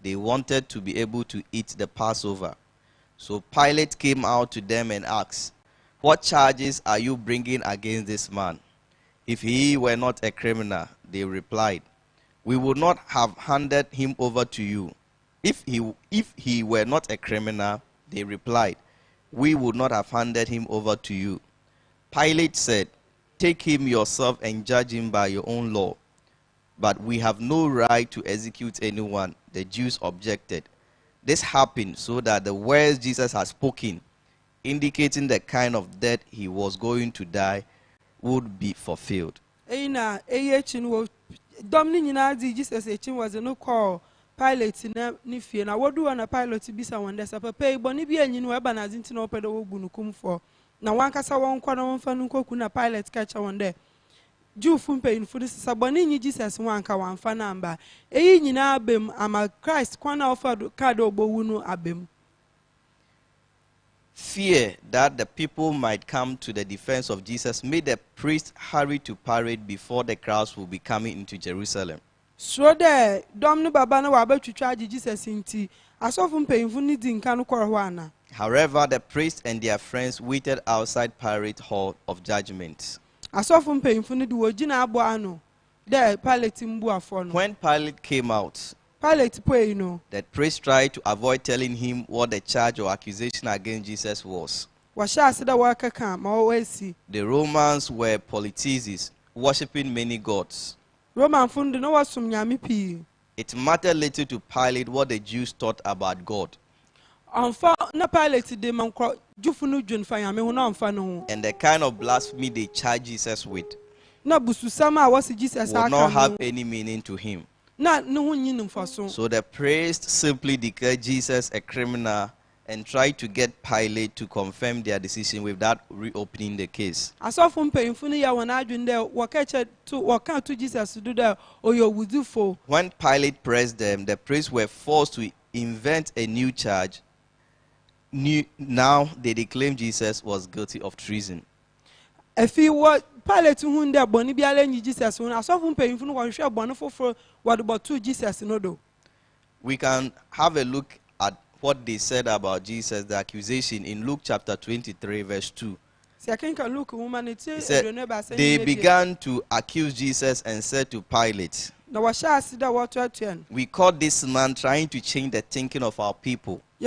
they wanted to be able to eat the Passover. So Pilate came out to them and asked, "What charges are you bringing against this man? If he were not a criminal," they replied, "we would not have handed him over to you." If he were not a criminal," they replied, "we would not have handed him over to you." Pilate said, "Take him yourself and judge him by your own law." "But we have no right to execute anyone," the Jews objected. This happened so that the words Jesus had spoken, indicating the kind of death he was going to die, would be fulfilled. Jesus was no call Pilate ni fie na wodu na Pilate bisa wonde sa papa e boni bi anyi no eba na zinti na opedo wogu nukum for na wankasa won kwa na wonfa nkoku na Pilate ka cha wonde Jew fumpe infu dis sa boni nyi Jesus wanka wanfa na mba eyi nyina abem ama Christ kwa na ofa ka do ogbowu no abem. Fear that the people might come to the defense of Jesus made the priest hurry to parade before the crowds would be coming into Jerusalem. So there, Domini Baba na wabetwitwa Jesus inti asofu mpanyimfo ni di nka no koro ana. However, the priests and their friends waited outside Pilate Hall of Judgment. Asofu mpanyimfo ni di wogina abo ano. There Pilate mbu afo no. When Pilate came out, Pilate pray no. the priest tried to avoid telling him what the charge or accusation against Jesus was. Washa asida wakaka ma wesi. The Romans were polytheists, worshipping many gods. Roman fundu no wasum nyame pi. It mattered little to Pilate what the Jews thought about God. Onfa na Pilate de mankro jufu no dwen fa nyame ho na onfa no ho. And the kind of blasphemy they charged Jesus with Na bususama a wasi Jesus would not have any meaning to him. Na no ho nyi mfaso. So the priest simply declared Jesus a criminal and tried to get Pilate to confirm their decision without reopening the case. Asofu mpanyimfo ni ya wona adwen de waka to Jesus do de oyo wudufo. When Pilate pressed them, the priests were forced to invent a new charge. Now they declaimed Jesus was guilty of treason. Efi what Pilate hunde boni biale nyi Jesus wona asofu mpanyimfo no hwehwe boni foforo wadbotu Jesus no do. We can have a look at what they said about Jesus, the accusation, in Luke chapter 23, verse 2. He said, they began to accuse Jesus and said to Pilate, "We caught this man trying to change the thinking of our people. He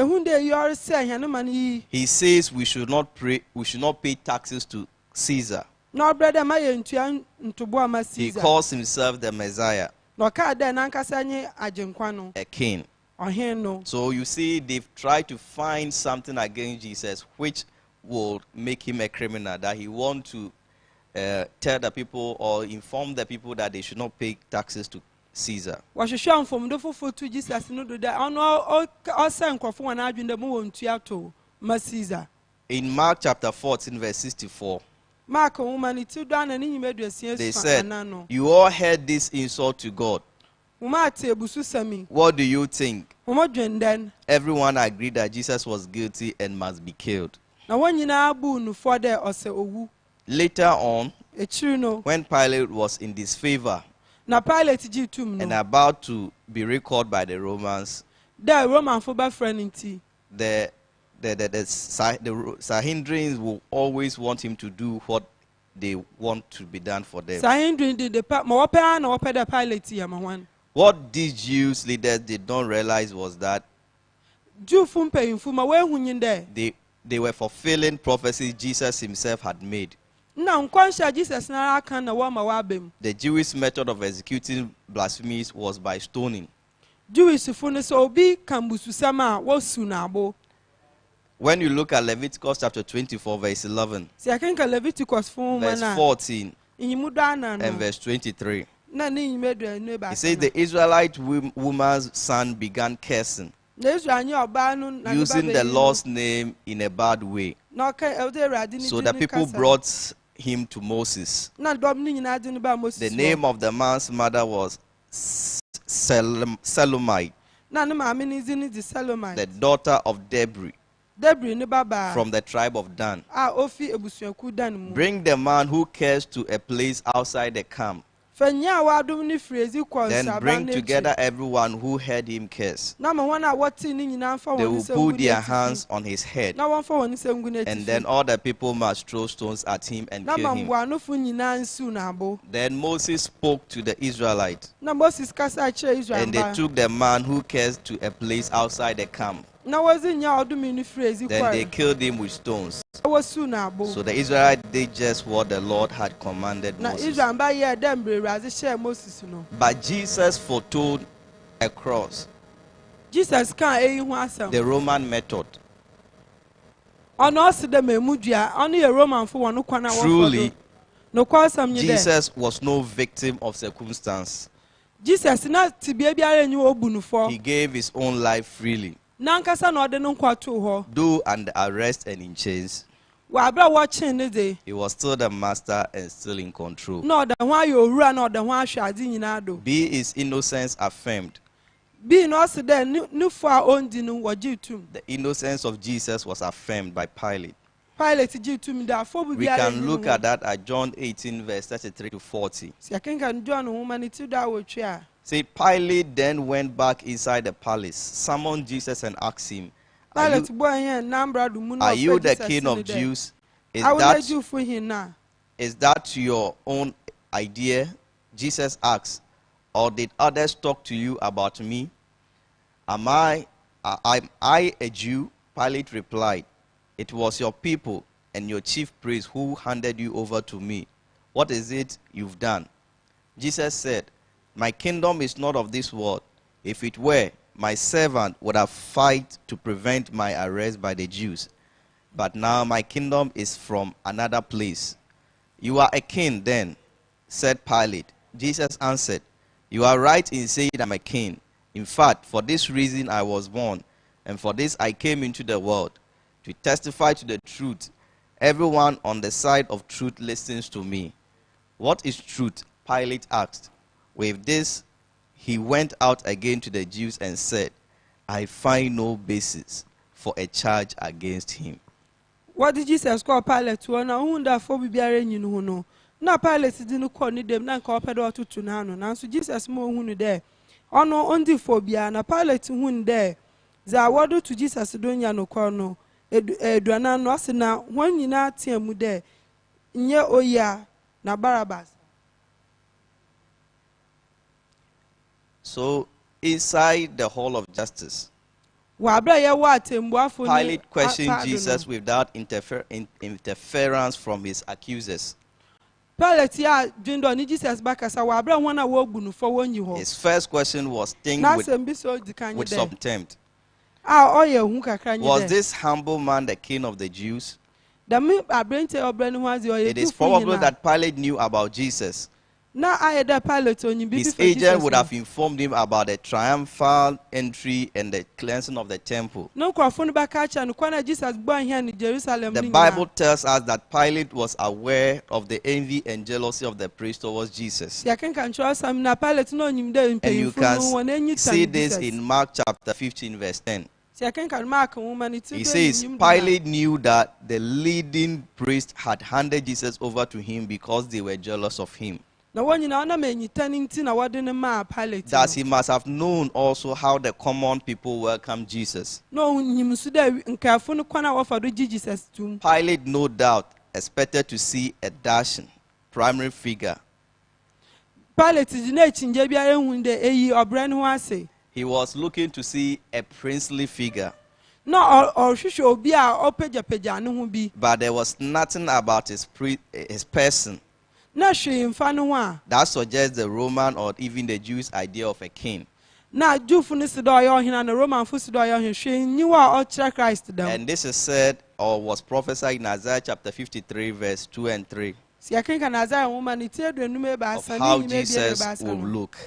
says we should not pay taxes to Caesar. He calls himself the Messiah, a king." So you see, they've tried to find something against Jesus which will make him a criminal, that he wants to tell the people or inform the people that they should not pay taxes to Caesar. In Mark chapter 14, verse 64, they said, "You all heard this insult to God. What do you think?" Everyone agreed that Jesus was guilty and must be killed. Later on, when Pilate was in disfavor and about to be recalled by the Romans, the Sanhedrin will always want him to do what they want to be done for them. What these Jews leaders did not realize was that they were fulfilling prophecies Jesus himself had made. The Jewish method of executing blasphemies was by stoning. When you look at Leviticus chapter 24, verse 11, verse 14, and verse 23, it says the Israelite woman's son began cursing, using the Lord's name in a bad way. So the people brought him to Moses. The name of the man's mother was Salomite, the daughter of Debri, from the tribe of Dan. Bring the man who cursed to a place outside the camp. Then bring together everyone who heard him curse. They will put their hands on his head, and then all the people must throw stones at him and kill him. Then Moses spoke to the Israelites, and they took the man who cursed to a place outside the camp. Then they killed him with stones. So the Israelites did just what the Lord had commanded Moses. But Jesus foretold a cross, the Roman method. Truly, Jesus was no victim of circumstance. He gave his own life freely, though under arrest and in chains. He was still the master and still in control. Be his innocence affirmed. The innocence of Jesus was affirmed by Pilate. We can look at that at John 18 verse 33 to 40. See, Pilate then went back inside the palace, summoned Jesus and asked him, Are you the king of Jews? Is that your own idea? Jesus asked, or did others talk to you about me? Am I a Jew? Pilate replied, It was your people and your chief priests who handed you over to me. What is it you've done? Jesus said, My kingdom is not of this world. If it were, my servant would have fought to prevent my arrest by the Jews. But now my kingdom is from another place. You are a king then, said Pilate. Jesus answered, You are right in saying I'm a king. In fact, for this reason I was born, and for this I came into the world, to testify to the truth. Everyone on the side of truth listens to me. What is truth? Pilate asked. With this, he went out again to the Jews and said, I find no basis for a charge against him. What did Jesus call Pilate to? Now Pilate didn't call them, not call Pedro to Tunano. Now, so Jesus more who there. Ono only phobia, na Pilate who there. Zawadu to Jesus doing no corno. Edwana no asina, when you not tear mude. Nye oya, na Barabbas. So, inside the hall of justice, Pilate questioned Jesus without interference from his accusers. His first question was tinged with some contempt. Was this humble man the king of the Jews? It is probable that Pilate knew about Jesus. His agent would have informed him about the triumphal entry and the cleansing of the temple. The Bible tells us that Pilate was aware of the envy and jealousy of the priests towards Jesus. And you can see this in Mark chapter 15 verse 10. He says, Pilate knew that the leading priests had handed Jesus over to him because they were jealous of him. Thus, he must have known also how the common people welcomed Jesus. Pilate, no doubt, expected to see a dashing primary figure. He was looking to see a princely figure. But there was nothing about his person that suggests the Roman or even the Jewish idea of a king. And this is said or was prophesied in Isaiah chapter 53 verse 2 and 3 of how Jesus will look.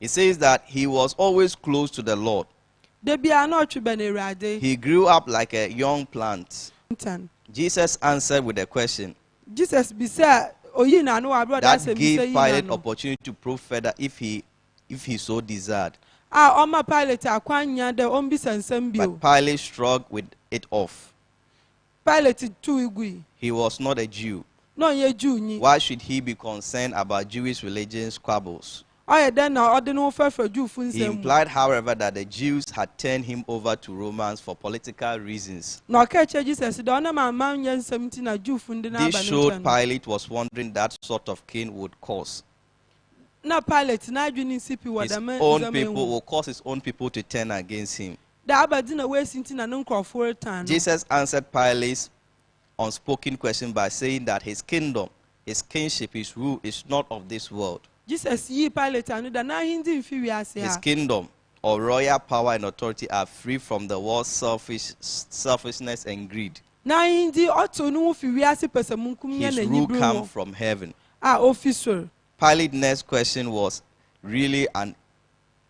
It says that he was always close to the Lord. He grew up like a young plant. Jesus answered with a question that gave Pilate opportunity to probe further if he so desired. But Pilate shrugged with it off. He was not a Jew. No ye Jew ni. Why should he be concerned about Jewish religion squabbles? Oye den na ode no fa fra Jew fu He nsem. implied, however, that the Jews had turned him over to Romans for political reasons. Na ka che Jesus da ona ma man ye nsem ti na Jew fu ndi na This aba showed ne. Pilate was wondering that sort of king would cause. Na Pilate na adwini sipi wa His da man own people will cause his own people to turn against him. da aba di na we sinti na no nkrofo retan. Jesus answered Pilate's unspoken question by saying that his kingdom, his kingship, his rule is not of this world. Jesus yi Pilate anu da na hindi mfi wi ase His ha. kingdom or royal power and authority are free from the world's selfishness and greed. Na hindi oto no fi wi ase pesamunkum nya His na rule nyibru comes from heaven. officer. Pilate's next question was really an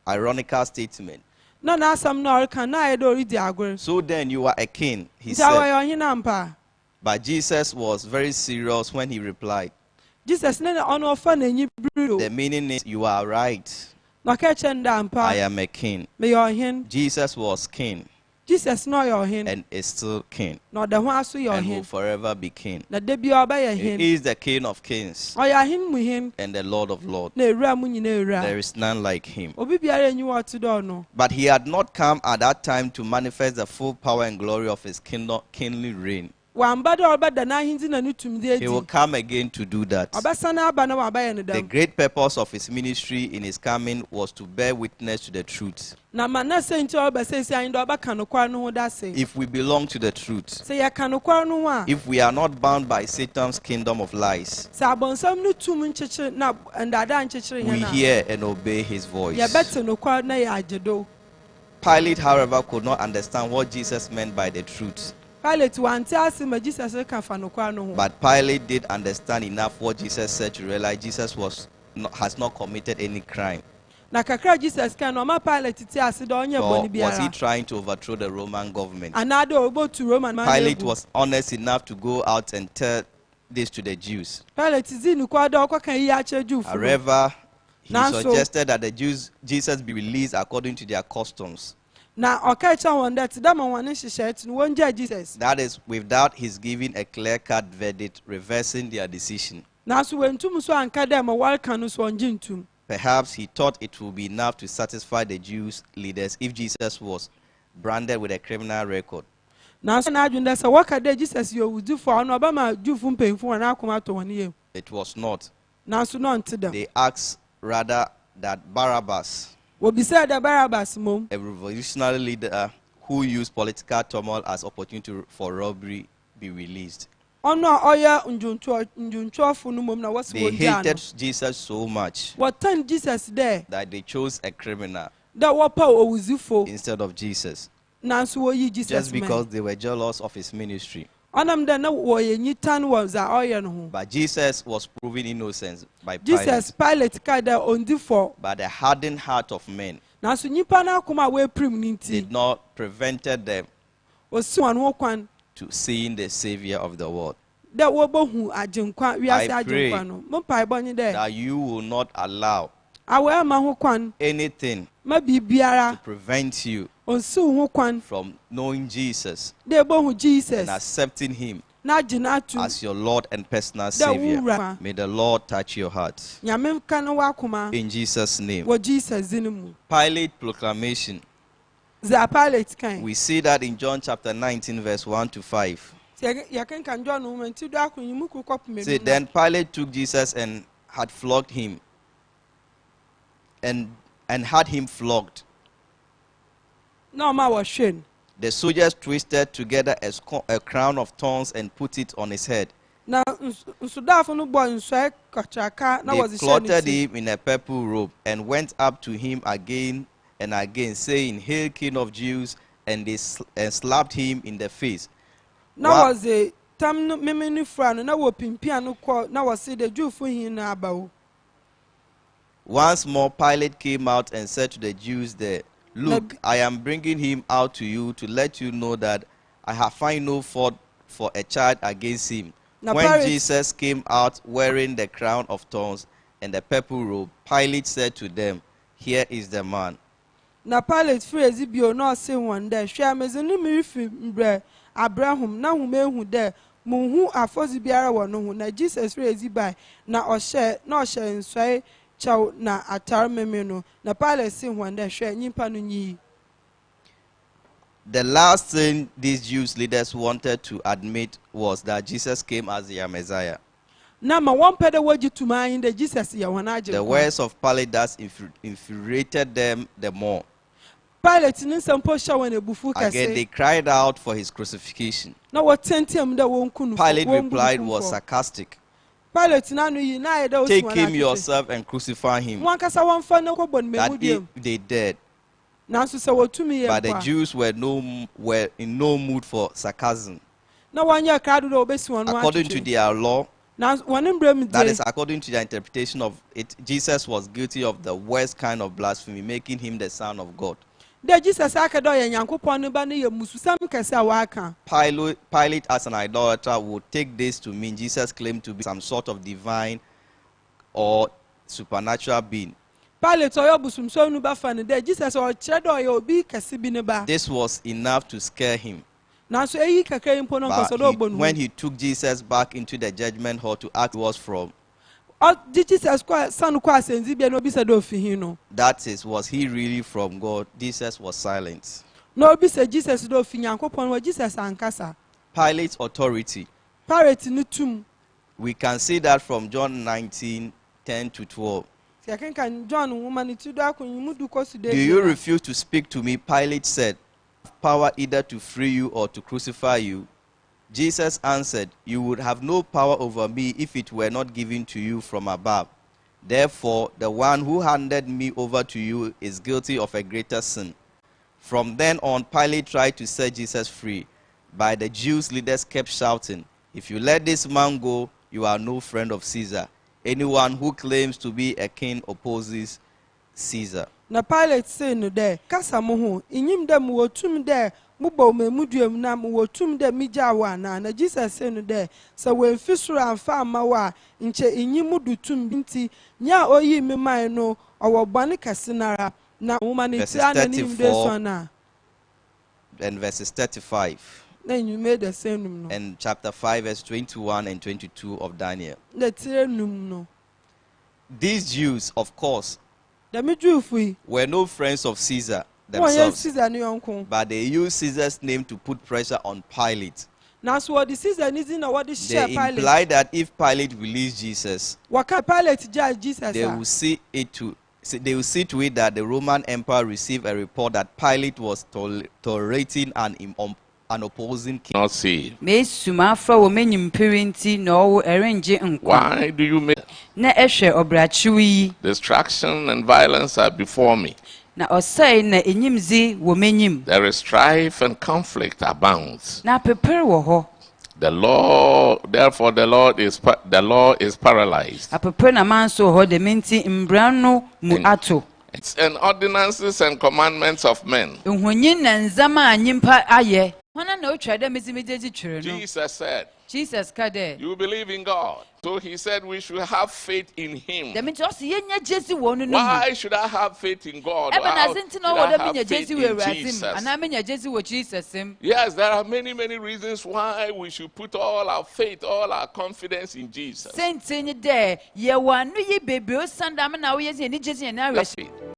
ironical statement. No na asam na orka na ye do ridi agwer. So then you are a king, he Nta wa said. yo hina mpa. But Jesus was very serious when he replied. Jesus ne na ono fa na nyibru. The meaning is, you are right. Na ka che nda I mpa. am a king. Me yo hin. Jesus was king Jesus no yo hin. and is still king Na da ho aso yo and will hin. forever be king. Na de bi oba ye hin. He is the King of kings O ya hin mu hin. and the Lord of lords. Na ewura mu nyina There ewura. is none like him. Obi biara enyi wo to do no. But he had not come at that time to manifest the full power and glory of his kingly reign. Wamba da oba da na hindi na nutum de He will edi. come again to do that. Oba sana aba na wa ba ye ne The dam. great purpose of his ministry in his coming was to bear witness to the truth. Na ma na se nti oba se si ayin da oba kan kwa no ho da se. If we belong to the truth, Se ya kan kwa no ho a. if we are not bound by Satan's kingdom of lies, Sa abonsam no tum nchechire na ndada nchechire we he na. hear and obey his voice. Ya bete no kwa na ya ajedo. Pilate, however, could not understand what Jesus meant by the truth. Pilate wanti ase ma Jesus ka fa no kwa no ho. But Pilate did understand enough what Jesus said to realize Jesus has not committed any crime. Na kakra Jesus kan no ma Pilate ti ase da onye Or boni was he biara. trying to overthrow the Roman government? Anade obo to Roman man. Pilate was honest enough to go out and tell this to the Jews. Pilate zi ni kwa da okwa kan yi a che Jew fu. However, he Nanso- suggested that the Jesus be released according to their customs. Na oka cha won that da ma wan hyehyɛ ti no wonja Jesus. That is, without his giving a clear-cut verdict, reversing their decision. Na so wentum so anka da ma wal kan no so onje ntum. Perhaps he thought it would be enough to satisfy the Jews leaders if Jesus was branded with a criminal record. Na so na adwun da se waka da Jesus yo wudu fo no ba ma Jew fu mpemfu wan akoma to won ye. It was not. Na so no nte da. They asked rather that Barabbas, Obi say da Barabbas mom. a revolutionary leader who used political turmoil as opportunity for robbery, be released. Ono oya njuntu fu no mom na wose They wonja hated no. Jesus so much What time Jesus there? that they chose a criminal Da wopa owuzifo. instead of Jesus, Na so wo yi Jesus. just because they were jealous of his ministry. Onam da na wo ye nyitan wo za oya no ho. But Jesus was proven innocent by Jesus Pilate. Pilate ka da ondifo. But the hardened heart of men Na so nyipa na akoma we prim ni nti. did not prevented them Osi wan wo kwan to seeing the Savior of the world. da wo bohu agenkwa wiase I pray agenkwa no. Mo pai bonye de. That you will not allow Awe ma ho kwan anything ma bibiara. to prevent you Onsi ho kwan from knowing Jesus de bohu Jesus. and accepting him Na agina atu. as your Lord and personal Da Savior. wura. May the Lord touch your heart. Nyame ka no wakoma. In Jesus' name. Wo Jesus zinu mu. Pilate proclamation. Za Pilate kan. We see that in John chapter 19, verse 1 to 5. Ya kan kan John wo nti do akon mu ku kop me. See, then Pilate took Jesus and had flogged him. And had him flogged. Na ma wo hwen. The soldiers twisted together a crown of thorns and put it on his head. Na nsudafo no bo nsoi kachaka na They was clothed him in a purple robe and went up to him again and again, saying, "Hail, King of Jews!" And they slapped him in the face. na Wa- was a tam no memeni fra no na wo pimpia no kɔ na was the Jewfo hin na abawo. Once more, Pilate came out and said to the Jews there, "Look, I am bringing him out to you to let you know that I have found no fault for a charge against him." Now, When Pilate- Jesus came out wearing the crown of thorns and the purple robe, Pilate said to them, "Here is the man." Na Pilate free ezibio na ɔse wɔn dɛ hwɛ ameze no mirifi mbrɛ Abraham na home ehu dɛ Muhu afozi biara wɔ no ho na Jesus raise by na ɔhyɛ nsɔe kyɛw na atare meme no na Pilate si hwɔn dɛ hwɛ nyimpa no nyi. The last thing these Jews leaders wanted to admit was that Jesus came as their Messiah. Na ma wɔn pɛ dɛ wɔgye tuma de Jesus yɛ wɔn agye. The words of Pilate that infuriated them the more. Pilate ne nsɛm po hyɛ wɔn ebufu kɛse. Again, they cried out for his crucifixion. Na wɔtenteam dɛ wɔn kunu. Pilate replied was sarcastic. Pilate na no yi na yɛ dɛ take him yourself and crucify him. Wɔn kasa wɔn fa ne kɔ bɔ ne That if they did. But the Jews were in no mood for sarcasm. According to their law, that is according to their interpretation of it, Jesus was guilty of the worst kind of blasphemy, making him the Son of God. Pilate, as an idolater, would take this to mean Jesus claimed to be some sort of divine or supernatural being. This was enough to scare him. But when he took Jesus back into the judgment hall to ask who was from, that is, was he really from God? Jesus was silent. Pilate's authority. We can see that from John 19:10-12. Do you refuse to speak to me? Pilate said, power either to free you or to crucify you. Jesus answered, you would have no power over me if it were not given to you from above. Therefore, the one who handed me over to you is guilty of a greater sin. From then on, Pilate tried to set Jesus free, but the Jews leaders kept shouting, if you let this man go, you are no friend of Caesar. Anyone who claims to be a king opposes Caesar. Na Pilate say no there. Kasa mo ho, inyim dem wotum there, mubo me muduem na mo wotum there mija wa na Jesus say no there. So when fisuru amfa ama wa nche inyim mudutum binti nya oyi me man no owo bane kase nara na woman iti anonim de so na. And verses 35. Then you made the same. And chapter 5 verse 21 and 22 of Daniel. These Jews, of course, were no friends of Caesar themselves, but they used Caesar's name to put pressure on Pilate. They implied that if Pilate released Jesus, they will see to it that the Roman Empire received a report that Pilate was tolerating an opposing king. Not see. Why do you make distraction and violence are before me? There is strife and conflict abounds. The law, therefore, the law is paralyzed. And ordinances and commandments of men. Jesus said, you believe in God. So he said we should have faith in him. Why should I have faith in God? Why should I have faith in Jesus? Yes, there are many, many reasons why we should put all our faith, all our confidence in Jesus.